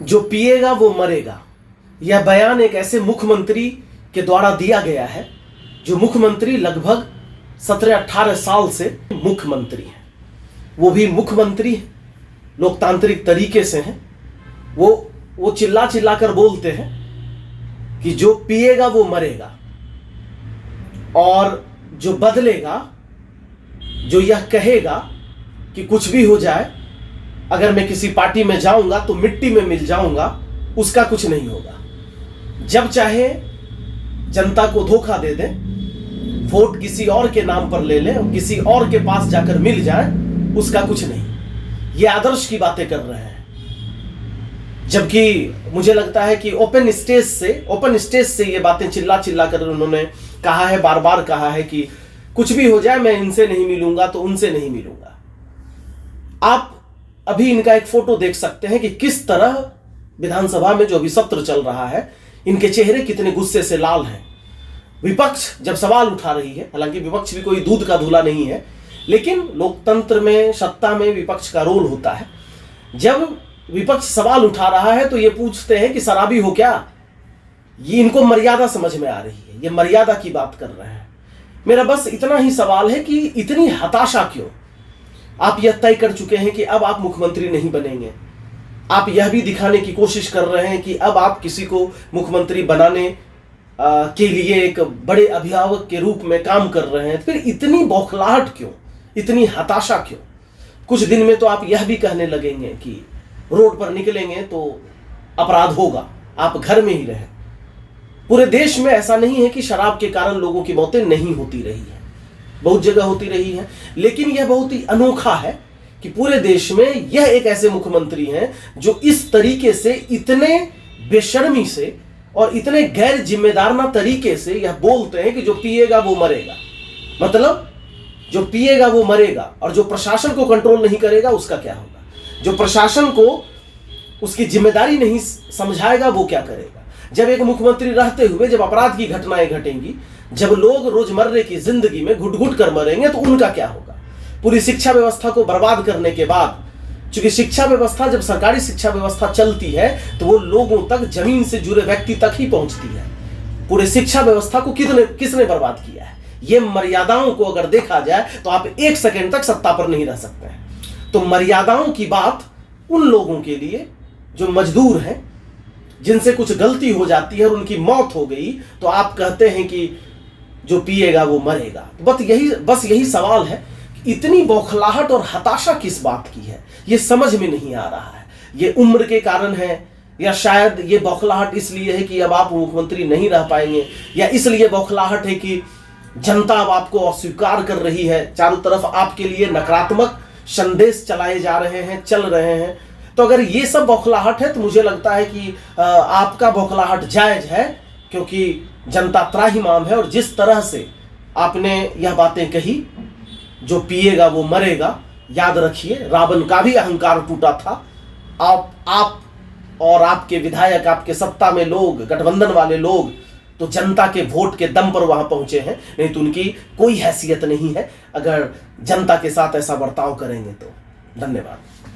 जो पिएगा वो मरेगा, यह बयान एक ऐसे मुख्यमंत्री के द्वारा दिया गया है जो मुख्यमंत्री लगभग 17-18 साल से मुख्यमंत्री हैं। वो भी मुख्यमंत्री हैं, लोकतांत्रिक तरीके से हैं। वो चिल्ला चिल्ला कर बोलते हैं कि जो पिएगा वो मरेगा, और जो बदलेगा, जो यह कहेगा कि कुछ भी हो जाए, अगर मैं किसी पार्टी में जाऊंगा तो मिट्टी में मिल जाऊंगा, उसका कुछ नहीं होगा। जब चाहे जनता को धोखा दे दे, वोट किसी और के नाम पर ले ले और किसी और के पास जाकर मिल जाए, उसका कुछ नहीं। ये आदर्श की बातें कर रहे हैं, जबकि मुझे लगता है कि ओपन स्टेज से ये बातें चिल्ला चिल्ला कर उन्होंने कहा है, बार बार कहा है कि कुछ भी हो जाए मैं इनसे नहीं मिलूंगा तो उनसे नहीं मिलूंगा। आप अभी इनका एक फोटो देख सकते हैं कि किस तरह विधानसभा में जो अभी सत्र चल रहा है, इनके चेहरे कितने गुस्से से लाल हैं। विपक्ष जब सवाल उठा रही है, हालांकि विपक्ष भी कोई दूध का धूला नहीं है, लेकिन लोकतंत्र में, सत्ता में विपक्ष का रोल होता है। जब विपक्ष सवाल उठा रहा है तो ये पूछते हैं कि शराबी हो क्या? ये इनको मर्यादा समझ में आ रही है, ये मर्यादा की बात कर रहे हैं। मेरा बस इतना ही सवाल है कि इतनी हताशा क्यों? आप यह तय कर चुके हैं कि अब आप मुख्यमंत्री नहीं बनेंगे। आप यह भी दिखाने की कोशिश कर रहे हैं कि अब आप किसी को मुख्यमंत्री बनाने के लिए एक बड़े अभिभावक के रूप में काम कर रहे हैं। फिर इतनी बौखलाहट क्यों, इतनी हताशा क्यों? कुछ दिन में तो आप यह भी कहने लगेंगे कि रोड पर निकलेंगे तो अपराध होगा, आप घर में ही रहें। पूरे देश में ऐसा नहीं है कि शराब के कारण लोगों की मौतें नहीं होती रही है, बहुत जगह होती रही है, लेकिन यह बहुत ही अनोखा है कि पूरे देश में यह एक ऐसे मुख्यमंत्री हैं जो इस तरीके से, इतने बेशर्मी से और इतने गैर जिम्मेदाराना तरीके से यह बोलते हैं कि जो पिएगा वो मरेगा। मतलब जो पिएगा वो मरेगा, और जो प्रशासन को कंट्रोल नहीं करेगा उसका क्या होगा? जो प्रशासन को उसकी जिम्मेदारी नहीं समझाएगा वो क्या करेगा? जब एक मुख्यमंत्री रहते हुए जब अपराध की घटनाएं घटेंगी, जब लोग रोजमर्रे की जिंदगी में घुट घुट कर मरेंगे, तो उनका क्या होगा? पूरी शिक्षा व्यवस्था को बर्बाद करने के बाद, क्योंकि शिक्षा व्यवस्था, जब सरकारी शिक्षा व्यवस्था चलती है तो वो लोगों तक, जमीन से जुड़े व्यक्ति तक ही पहुंचती है। पूरे शिक्षा व्यवस्था को किसने बर्बाद किया है? ये मर्यादाओं को अगर देखा जाए तो आप एक सेकेंड तक सत्ता पर नहीं रह सकते हैं। तो मर्यादाओं की बात उन लोगों के लिए जो मजदूर हैं, जिनसे कुछ गलती हो जाती है और उनकी मौत हो गई, तो आप कहते हैं कि जो पिएगा वो मरेगा। बस यही सवाल है, इतनी बौखलाहट और हताशा किस बात की है, ये समझ में नहीं आ रहा है। ये उम्र के कारण है, या शायद ये बौखलाहट इसलिए है कि अब आप मुख्यमंत्री नहीं रह पाएंगे, या इसलिए बौखलाहट है कि जनता अब आपको अस्वीकार कर रही है। चारों तरफ आपके लिए नकारात्मक संदेश चलाए जा रहे हैं, चल रहे हैं। तो अगर ये सब बौखलाहट है तो मुझे लगता है कि आपका बौखलाहट जायज है, क्योंकि जनता त्राहिमाम है। और जिस तरह से आपने यह बातें कही, जो पिएगा वो मरेगा, याद रखिए रावण का भी अहंकार टूटा था। आप और आपके विधायक, आपके सत्ता में लोग, गठबंधन वाले लोग तो जनता के वोट के दम पर वहां पहुंचे हैं, नहीं तो उनकी कोई हैसियत नहीं है अगर जनता के साथ ऐसा बर्ताव करेंगे तो। धन्यवाद।